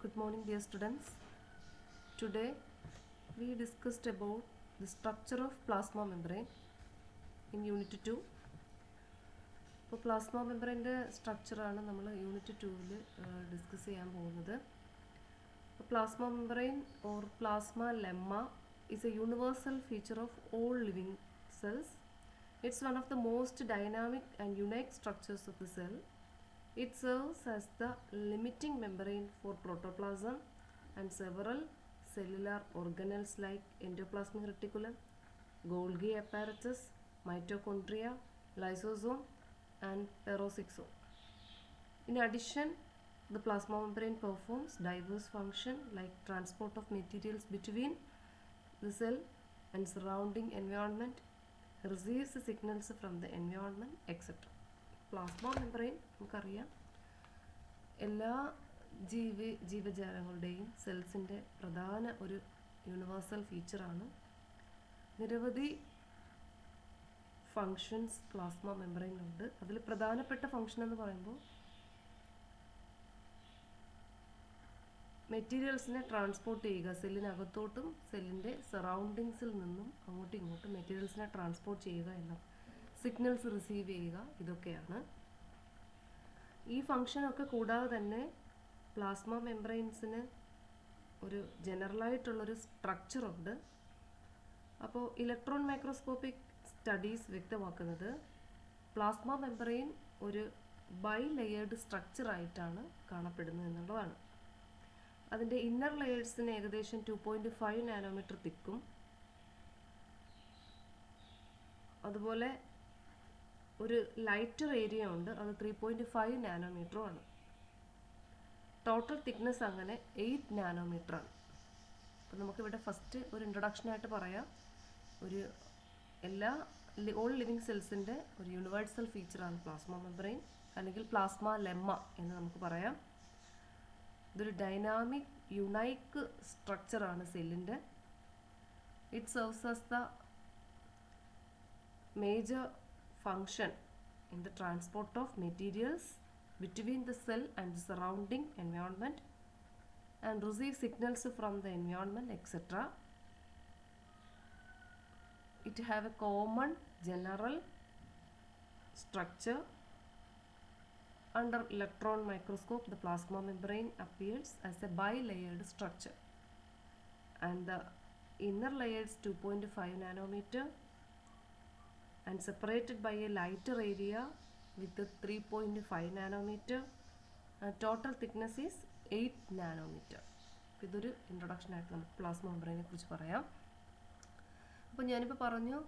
Good morning, dear students. Today we discussed about the structure of plasma membrane in Unit 2. ഇപ്പോൾ plasma മെംബ്രെയിൻ്റെ സ്ട്രക്ചറാണ് നമ്മൾ unit 2-ൽ discuss ചെയ്യാൻ പോകുന്നത്. Plasma membrane or plasma lemma is a universal feature of all living cells. It's one of the most dynamic and unique structures of the cell. It serves as the limiting membrane for protoplasm and several cellular organelles like endoplasmic reticulum, Golgi apparatus, mitochondria, lysosome, and peroxisome. In addition, the plasma membrane performs diverse functions like transport of materials between the cell and surrounding environment, receives signals from the environment, etc. Plasma membrane നമുക്കറിയാം എല്ലാ ജീവജാലങ്ങളുടെയും സെൽസിൻ്റെ പ്രധാന ഒരു universal ഫീച്ചറാണ്. നിരവധി functions plasma മെംബ്രെയിനുണ്ട്. അതിൽ പ്രധാനപ്പെട്ട function എന്ന് പറയുമ്പോൾ മെറ്റീരിയൽസിനെ transport ചെയ്യുക, സെല്ലിനകത്തോട്ടും സെല്ലിൻ്റെ സറൗണ്ടിങ്സിൽ നിന്നും അങ്ങോട്ടും ഇങ്ങോട്ടും മെറ്റീരിയൽസിനെ ട്രാൻസ്പോർട്ട് ചെയ്യുക എന്ന സിഗ്നൽസ് റിസീവ് ചെയ്യുക, ഇതൊക്കെയാണ്. ഈ ഫങ്ഷനൊക്കെ കൂടാതെ തന്നെ പ്ലാസ്മ മെംബ്രെയിൻസിന് ഒരു ജനറലായിട്ടുള്ളൊരു സ്ട്രക്ചറുണ്ട്. അപ്പോൾ ഇലക്ട്രോൺ മൈക്രോസ്കോപ്പിക് സ്റ്റഡീസ് വ്യക്തമാക്കുന്നത് പ്ലാസ്മ മെംബ്രെയിൻ ഒരു ബൈ ലെയേർഡ് സ്ട്രക്ചറായിട്ടാണ് കാണപ്പെടുന്നത് എന്നുള്ളതാണ്. അതിൻ്റെ ഇന്നർ ലെയേഴ്സിന് ഏകദേശം 2.5 നാനോമീറ്റർ തിക്കും അതുപോലെ ഒരു ലൈറ്റർ ഏരിയ ഉണ്ട്, അത് 3.5 നാനോമീറ്ററും ആണ്. ടോട്ടൽ തിക്നെസ് അങ്ങനെ 8 നാനോമീറ്ററാണ്. അപ്പോൾ നമുക്കിവിടെ ഫസ്റ്റ് ഒരു ഇൻട്രൊഡക്ഷനായിട്ട് പറയാം, ഒരു ഓൾ ലിവിങ് സെൽസിൻ്റെ ഒരു യൂണിവേഴ്സൽ ഫീച്ചറാണ് പ്ലാസ്മ മെംബ്രെയിൻ, അല്ലെങ്കിൽ പ്ലാസ്മ ലെമ്മ എന്ന് നമുക്ക് പറയാം. ഇതൊരു ഡൈനാമിക് യുണൈക്ക് സ്ട്രക്ചറാണ് സെല്ലിൻ്റെ. It serves as the major function in the transport of materials between the cell and the surrounding environment and receive signals from the environment, etc. It have a common general structure. Under electron microscope, the plasma membrane appears as a bilayered structure, and the inner layers 2.5 nanometer and separated by a lighter area with the 3.5 nanometer and total thickness is 8 nanometer. ഇതൊരു introduction ആയിട്ട് നമുക്ക് plasma മെംബ്രെയിനെ കുറിച്ച് പറയാം. അപ്പോൾ ഞാനിപ്പോൾ പറഞ്ഞു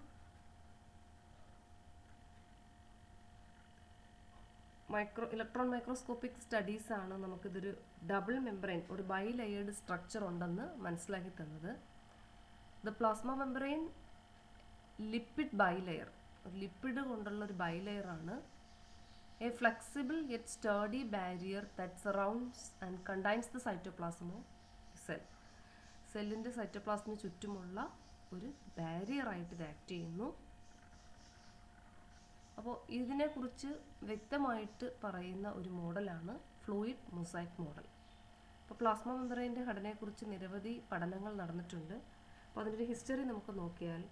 electron microscopic studies ആണ് നമുക്കിതൊരു ഡബിൾ മെംബ്രെയിൻ, ഒരു ബൈ ലെയേർഡ് സ്ട്രക്ചർ ഉണ്ടെന്ന് മനസ്സിലാക്കി തന്നത്. The plasma membrane lipid bilayer, lipid കൊണ്ടുള്ള ഒരു ബൈലെയറാണ്. A flexible yet sturdy barrier that surrounds and contains the cytoplasm of cell. സെല്ലിൻ്റെ സൈറ്റോപ്ലാസത്തിന് ചുറ്റുമുള്ള ഒരു ബാരിയറായിട്ട് ഇത് ആക്ട് ചെയ്യുന്നു. അപ്പോൾ ഇതിനെക്കുറിച്ച് വ്യക്തമായിട്ട് പറയുന്ന ഒരു മോഡലാണ് ഫ്ലൂയിഡ് മൊസൈക്ക് മോഡൽ. അപ്പോൾ പ്ലാസ്മ മെംബ്രെയിൻ്റെ ഘടനയെക്കുറിച്ച് നിരവധി പഠനങ്ങൾ നടന്നിട്ടുണ്ട്. അപ്പോൾ അതിൻ്റെ ഹിസ്റ്ററി നമുക്ക് നോക്കിയാൽ,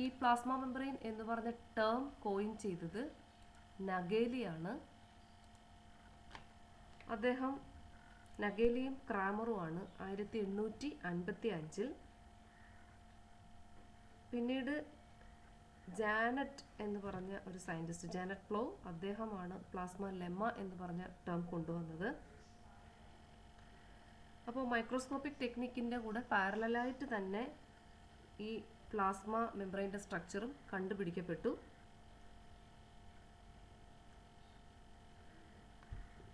ഈ പ്ലാസ്മ മെംബ്രെയിൻ എന്ന് പറഞ്ഞ ടേം കോയിൻ ചെയ്തത് നഗേലിയാണ്. അദ്ദേഹം നഗേലിയും ക്രാമറുമാണ് 1855. പിന്നീട് ജാനറ്റ് എന്ന് പറഞ്ഞ ഒരു സയൻറ്റിസ്റ്റ്, ജാനറ്റ് പ്ലോ, അദ്ദേഹമാണ് പ്ലാസ്മ ലെമ്മ എന്ന് പറഞ്ഞ ടേം കൊണ്ടുവന്നത്. അപ്പോൾ മൈക്രോസ്കോപ്പിക് ടെക്നിക്കിൻ്റെ കൂടെ പാരലലായിട്ട് തന്നെ ഈ പ്ലാസ്മ മെംബ്രെയിൻ്റെ സ്ട്രക്ചറും കണ്ടുപിടിക്കപ്പെട്ടു.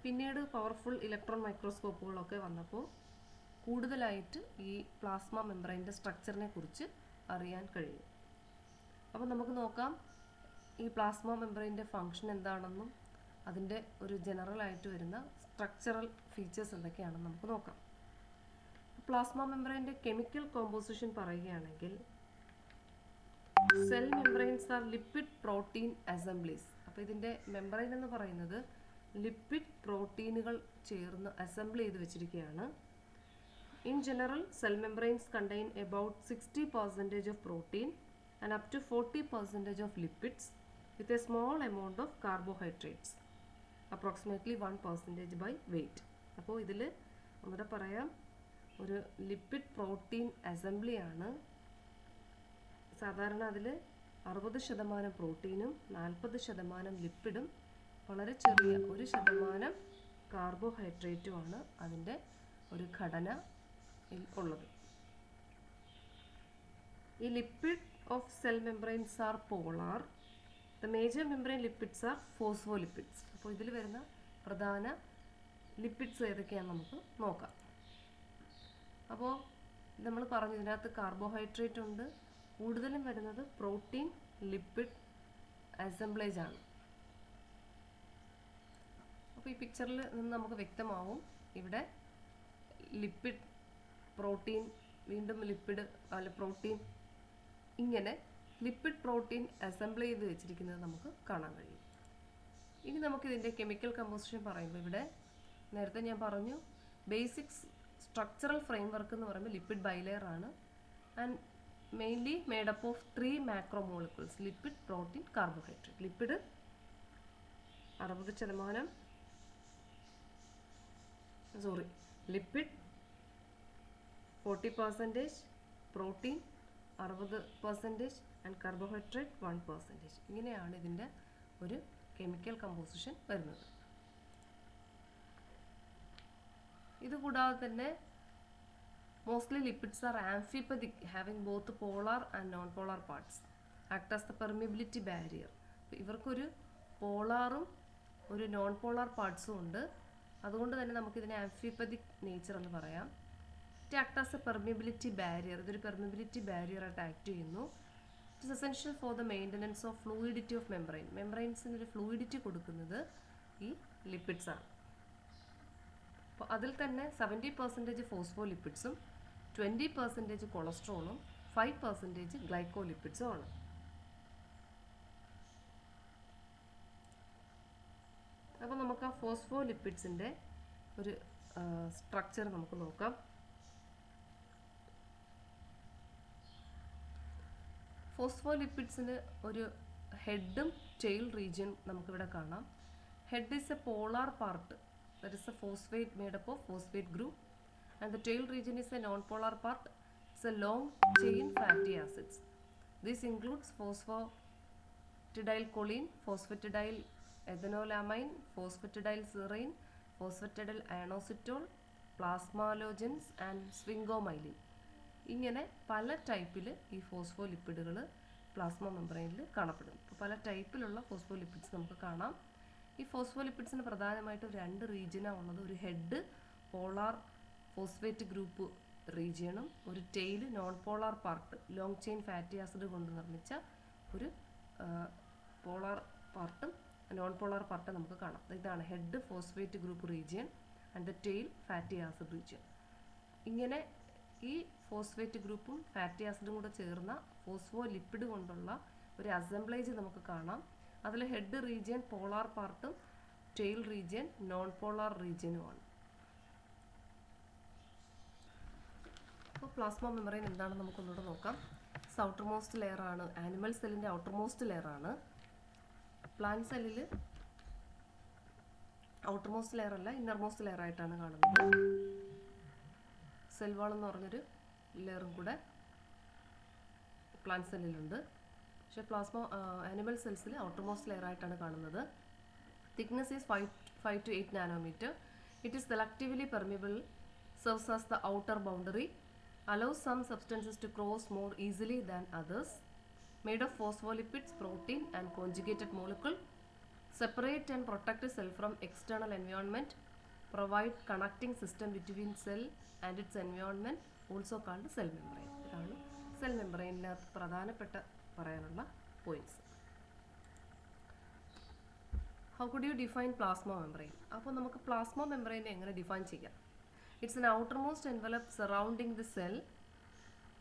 പിന്നീട് പവർഫുൾ ഇലക്ട്രോൺ മൈക്രോസ്കോപ്പുകളൊക്കെ വന്നപ്പോൾ കൂടുതലായിട്ട് ഈ പ്ലാസ്മ മെംബ്രെയിൻ്റെ സ്ട്രക്ചറിനെ കുറിച്ച് അറിയാൻ കഴിയും. അപ്പോൾ നമുക്ക് നോക്കാം ഈ പ്ലാസ്മ മെംബ്രെയിൻ്റെ ഫങ്ഷൻ എന്താണെന്നും അതിൻ്റെ ഒരു ജനറലായിട്ട് വരുന്ന സ്ട്രക്ചറൽ ഫീച്ചേഴ്സ് എന്തൊക്കെയാണെന്ന് നമുക്ക് നോക്കാം. പ്ലാസ്മ മെംബ്രെയിൻ്റെ കെമിക്കൽ കോമ്പോസിഷൻ പറയുകയാണെങ്കിൽ, cell membranes are lipid protein assemblies. അപ്പോൾ ഇതിൻ്റെ മെംബ്രെയിൻ എന്ന് പറയുന്നത് ലിപ്പിഡ് പ്രോട്ടീനുകൾ ചേർന്ന് അസംബിൾ ചെയ്ത് വെച്ചിരിക്കുകയാണ്. In general cell membranes contain about 60% of protein and up to 40% of lipids with a small amount of carbohydrates, approximately 1% by weight. അപ്പോൾ ഇതിൽ ഒന്നുകൂടെ പറയാം, ഒരു ലിപ്പിഡ് പ്രോട്ടീൻ അസംബ്ലിയാണ്. സാധാരണ അതിൽ 60% പ്രോട്ടീനും 40% ലിപ്പിഡും വളരെ ചെറിയ 1% കാർബോഹൈഡ്രേറ്റുമാണ് അതിൻ്റെ ഒരു ഘടന ഉള്ളത്. ഈ lipid of cell membranes are polar. The major membrane lipids are phospholipids. അപ്പോൾ ഇതിൽ വരുന്ന പ്രധാന ലിപ്പിഡ്സ് ഏതൊക്കെയാണെന്ന് നമുക്ക് നോക്കാം. അപ്പോൾ നമ്മൾ പറഞ്ഞു ഇതിനകത്ത് കാർബോഹൈഡ്രേറ്റ് ഉണ്ട്. കൂടുതലും വരുന്നത് പ്രോട്ടീൻ ലിപ്പിഡ് അസംബ്ലേജ് ആണ്. അപ്പോൾ ഈ പിക്ചറിൽ നിന്ന് നമുക്ക് വ്യക്തമാവും ഇവിടെ ലിപ്പിഡ്, പ്രോട്ടീൻ, വീണ്ടും ലിപ്പിഡ്, അല്ല പ്രോട്ടീൻ, ഇങ്ങനെ ലിപ്പിഡ് പ്രോട്ടീൻ അസംബിൾ ചെയ്ത് വെച്ചിരിക്കുന്നത് നമുക്ക് കാണാൻ കഴിയും. ഇനി നമുക്കിതിൻ്റെ കെമിക്കൽ കമ്പോസിഷൻ പറയുമ്പോൾ ഇവിടെ നേരത്തെ ഞാൻ പറഞ്ഞു ബേസിക് സ്ട്രക്ചറൽ ഫ്രെയിം വർക്ക് എന്ന് പറയുമ്പോൾ ലിപ്പിഡ് ബൈലെയർ ആണ്. And mainly made up of 3 macromolecules: lipid, protein, carbohydrate. Lipid 60%, lipid 40%, protein 60% and carbohydrate 1%. ഇങ്ങനെയാണ് ഇതിൻ്റെ ഒരു കെമിക്കൽ കമ്പോസിഷൻ വരുന്നത്. ഇതുകൂടാതെ തന്നെ mostly lipids are amphipathic, having both polar and non polar parts, act as the permeability barrier. ഇവർക്കൊരു പോളാറും ഒരു non polar പാർട്സും ഉണ്ട്. അതുകൊണ്ട് തന്നെ നമുക്കിതിനെ ആംഫിപ്പതിക് നേച്ചർ എന്ന് പറയാം. It act as a permeability barrier. ഇതൊരു പെർമിബിലിറ്റി ബാരിയർ ആയിട്ട് ആക്ട് ചെയ്യുന്നു. It is essential for the maintenance of fluidity of membrane. മെംബ്രെയിൻസിന് ഒരു ഫ്ലൂയിഡിറ്റി കൊടുക്കുന്നത് ഈ ലിപ്പിഡ്സ് ആണ്. അപ്പോൾ അതിൽ തന്നെ 70% ഫോസ്ഫോലിപ്പിഡ്സും 20% കൊളസ്ട്രോളും 5% ഗ്ലൈക്കോലിപ്പിഡ്സും ആണ്. അപ്പോൾ നമുക്ക് ആ ഫോസ്ഫോലിപ്പിഡ്സിൻ്റെ ഒരു സ്ട്രക്ചർ നമുക്ക് നോക്കാം. ഫോസ്ഫോലിപ്പിഡ്സിന് ഒരു ഹെഡും ടെയിൽ റീജിയൻ നമുക്കിവിടെ കാണാം. Head is A polar part, that is a phosphate made up of phosphate group, and the tail region is a non-polar part. It's a long chain fatty acids. This includes phosphatidylcholine, phosphatidyl ethanolamine, phosphatidylserine, phosphatidyl ionositol, plasmalogens and sphingomyelin. ഇങ്ങനെ പല ടൈപ്പിൽ ഈ ഫോസ്ഫോലിപ്പിഡുകൾ plasma മെംബ്രെയിനിൽ കാണപ്പെടും. അപ്പോൾ പല ടൈപ്പിലുള്ള phospholipids നമുക്ക് കാണാം. ഈ ഫോസ്ഫോലിപ്പിഡ്സിന് പ്രധാനമായിട്ടും 2 റീജിയനാണ് ഉള്ളത്. ഒരു ഹെഡ് പോളാർ ഫോസ്ഫേറ്റ് ഗ്രൂപ്പ് റീജിയണും ഒരു tail non polar part long chain fatty acid കൊണ്ട് നിർമ്മിച്ച ഒരു പോളാർ പാർട്ടും നോൺ പോളാർ പാർട്ട് നമുക്ക് കാണാം. ഇതാണ് head phosphate group region and the tail fatty acid region. ഇങ്ങനെ ഈ ഫോസ്ഫേറ്റ് ഗ്രൂപ്പും ഫാറ്റി ആസിഡും കൂടെ ചേർന്ന ഫോസ്ഫോലിപ്പിഡ് കൊണ്ടുള്ള ഒരു അസംബ്ലേജ് നമുക്ക് കാണാം. അതിൽ ഹെഡ് റീജിയൻ പോളാർ പാർട്ടും ടെയിൽ റീജിയൻ നോൺ പോളാർ റീജിയനുമാണ്. അപ്പോൾ പ്ലാസ്മ മെംബ്രെയിൻ എന്താണെന്ന് നമുക്കൊന്നുകൂടെ നോക്കാം. ഔട്ടർ മോസ്റ്റ് ലെയർ ആണ്, ആനിമൽ സെല്ലിൻ്റെ ഔട്ടർ മോസ്റ്റ് ലെയർ ആണ്. പ്ലാന്റ് സെല്ലിൽ ഔട്ടർ മോസ്റ്റ് ലെയർ അല്ല, ഇന്നർ മോസ്റ്റ് ലെയർ ആയിട്ടാണ് കാണുന്നത്. സെൽ വാൾ എന്ന് പറഞ്ഞൊരു ലെയറും കൂടെ പ്ലാന്റ് സെല്ലിലുണ്ട്. പക്ഷേ ആനിമൽ സെൽസിൽ ഔട്ടർ മോസ്റ്റ് ലെയർ ആയിട്ടാണ് കാണുന്നത്. Thickness is 5 to 8 nanometer. It is selectively permeable, serves as the outer boundary, allows some substances to cross more easily than others. Made of phospholipids, protein and conjugated molecule, separate and protect the cell from external environment, provide connecting system between cell and its environment, also called cell membrane. ഇതാണ് cell മെംബ്രെയിനിനകത്ത് പ്രധാനപ്പെട്ട പറയാനുള്ള points. How could you define plasma membrane? അപ്പോൾ നമുക്ക് plasma മെംബ്രെയിനെ എങ്ങനെ define ചെയ്യാം? It's an outermost envelope surrounding the cell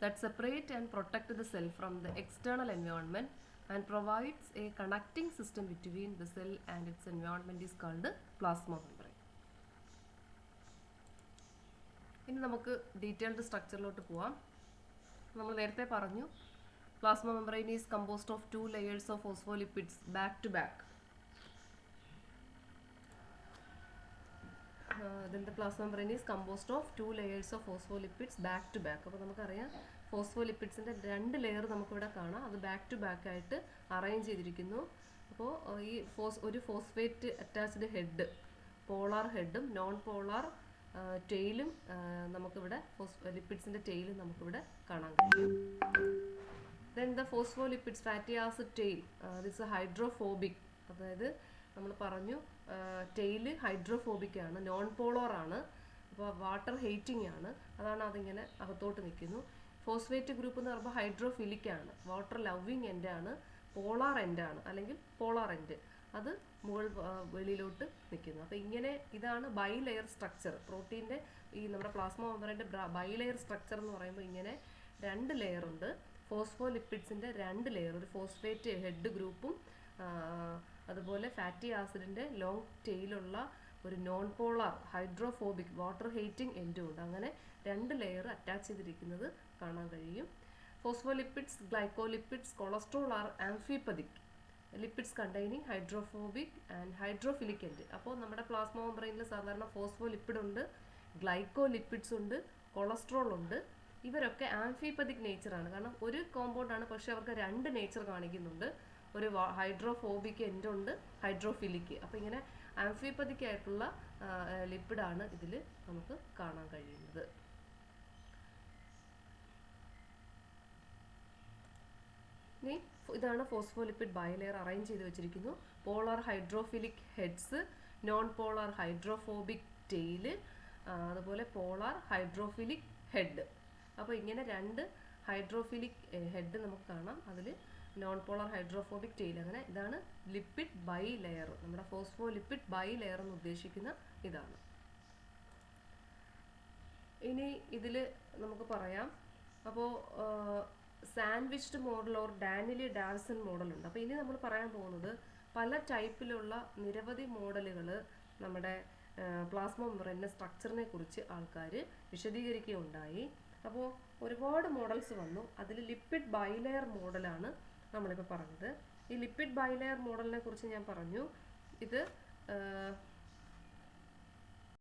that separate and protect the cell from the external environment and provides a connecting system between the cell and its environment is called plasma membrane. ഇനി നമുക്ക് detailed സ്ട്രക്ചറിലോട്ട് പോവാം. നമ്മൾ നേരത്തെ പറഞ്ഞു plasma membrane is composed of 2 layers of phospholipids back to back. Then the plasma membrane is composed of 2 layers of phospholipids back to back. അപ്പോൾ നമുക്കറിയാം ഫോസ്ഫോലിപ്പിഡ്സിൻ്റെ 2 layer നമുക്കിവിടെ കാണാം. അത് ബാക്ക് ടു ബാക്ക് ആയിട്ട് അറേഞ്ച് ചെയ്തിരിക്കുന്നു. അപ്പോൾ ഈ ഒരു ഫോസ്ഫേറ്റ് അറ്റാച്ച്ഡ് ഹെഡ്, പോളാർ ഹെഡും നോൺ പോളാർ ടെയിലും നമുക്കിവിടെ ലിപ്പിഡ്സിൻ്റെ ടെയിലും നമുക്കിവിടെ കാണാൻ കഴിയും. Then the phospholipids fatty acid tail, this is hydrophobic. അതായത് നമ്മൾ പറഞ്ഞു ടെയിൽ ഹൈഡ്രോഫോബിക് ആണ്, നോൺ പോളാർ ആണ്, അപ്പോൾ വാട്ടർ ഹേറ്റിംഗ് ആണ്, അതാണ് അതിങ്ങനെ അകത്തോട്ട് നിൽക്കുന്നു. ഫോസ്ഫേറ്റ് ഗ്രൂപ്പ് എന്ന് പറയുമ്പോൾ ഹൈഡ്രോഫിലിക് ആണ്, വാട്ടർ ലവിങ് എൻഡ് ആണ്, പോളാർ എൻഡ് ആണ്, അല്ലെങ്കിൽ പോളാർ എൻഡ് അത് വെളിയിലോട്ട് നിൽക്കുന്നു. അപ്പോൾ ഇങ്ങനെ ഇതാണ് ബൈ ലെയർ സ്ട്രക്ചർ. പ്രോട്ടീൻ്റെ ഈ നമ്മുടെ പ്ലാസ്മ മെമ്പറിൻ്റെ ബൈ ലെയർ സ്ട്രക്ചർ എന്ന് പറയുമ്പോൾ ഇങ്ങനെ 2 ലെയർ ഉണ്ട്. ഫോസ്ഫോലിപ്പിഡ്സിൻ്റെ 2 ലെയർ, ഒരു ഫോസ്ഫേറ്റ് ഹെഡ് ഗ്രൂപ്പും അതുപോലെ ഫാറ്റി ആസിഡിൻ്റെ ലോങ് ടെയിലുള്ള ഒരു non polar hydrophobic water hating എൻഡും ഉണ്ട്. അങ്ങനെ 2 ലെയർ അറ്റാച്ച് ചെയ്തിരിക്കുന്നത് കാണാൻ കഴിയും. Phospholipids, glycolipids, cholesterol are amphipathic lipids containing hydrophobic and hydrophilic end. അപ്പോൾ നമ്മുടെ പ്ലാസ്മ മെമ്പറൈനിൽ സാധാരണ ഫോസ്ഫോലിപ്പിഡ് ഉണ്ട്, ഗ്ലൈക്കോലിപ്പിഡ്സ് ഉണ്ട്, കൊളസ്ട്രോൾ ഉണ്ട്. ഇവരൊക്കെ ആംഫിപതിക് നേച്ചറാണ്. കാരണം ഒരു കോമ്പൗണ്ടാണ്, പക്ഷെ അവർക്ക് 2 നേച്ചർ കാണിക്കുന്നുണ്ട്. ഒരു ഹൈഡ്രോഫോബിക് എൻഡ് ഉണ്ട്, ഹൈഡ്രോഫിലിക്. അപ്പോൾ ഇങ്ങനെ ആംഫിപതിക് ആയിട്ടുള്ള ലിപ്പിഡാണ് ഇതിൽ നമുക്ക് കാണാൻ കഴിയുന്നത്. ഇനി ഇതാണ് ഫോസ്ഫോലിപ്പിഡ് ബൈലെയർ അറേഞ്ച് ചെയ്ത് വെച്ചിരിക്കുന്നു. Polar hydrophilic heads, non polar hydrophobic tail, അതുപോലെ പോളാർ ഹൈഡ്രോഫിലിക് ഹെഡ്. അപ്പോൾ ഇങ്ങനെ 2 ഹൈഡ്രോഫിലിക് ഹെഡ് നമുക്ക് കാണാം, അതിൽ നോൺ പോളാർ ഹൈഡ്രോഫോബിക് ടെയിൽ. അങ്ങനെ ഇതാണ് ലിപ്പിഡ് ബൈ ലെയർ. നമ്മുടെ ഫോസ്ഫോലിപ്പിഡ് ബൈ ലെയർ എന്ന് ഉദ്ദേശിക്കുന്ന ഇതാണ്. ഇനി ഇതിൽ നമുക്ക് പറയാം, അപ്പോൾ sandwiched model or Danielli Davson മോഡലുണ്ട്. അപ്പോൾ ഇനി നമ്മൾ പറയാൻ പോകുന്നത് പല ടൈപ്പിലുള്ള നിരവധി മോഡലുകൾ നമ്മുടെ പ്ലാസ്മ മെമ്പറിൻ്റെ സ്ട്രക്ചറിനെ കുറിച്ച് ആൾക്കാർ വിശദീകരിക്കുകയുണ്ടായി. അപ്പോൾ ഒരുപാട് മോഡൽസ് വന്നു. അതിൽ ലിപ്പിഡ് ബൈലെയർ മോഡലാണ് നമ്മളിപ്പോൾ പറഞ്ഞത്. ഈ ലിപ്പിഡ് ബൈലെയർ മോഡലിനെ കുറിച്ച് ഞാൻ പറഞ്ഞു, ഇത്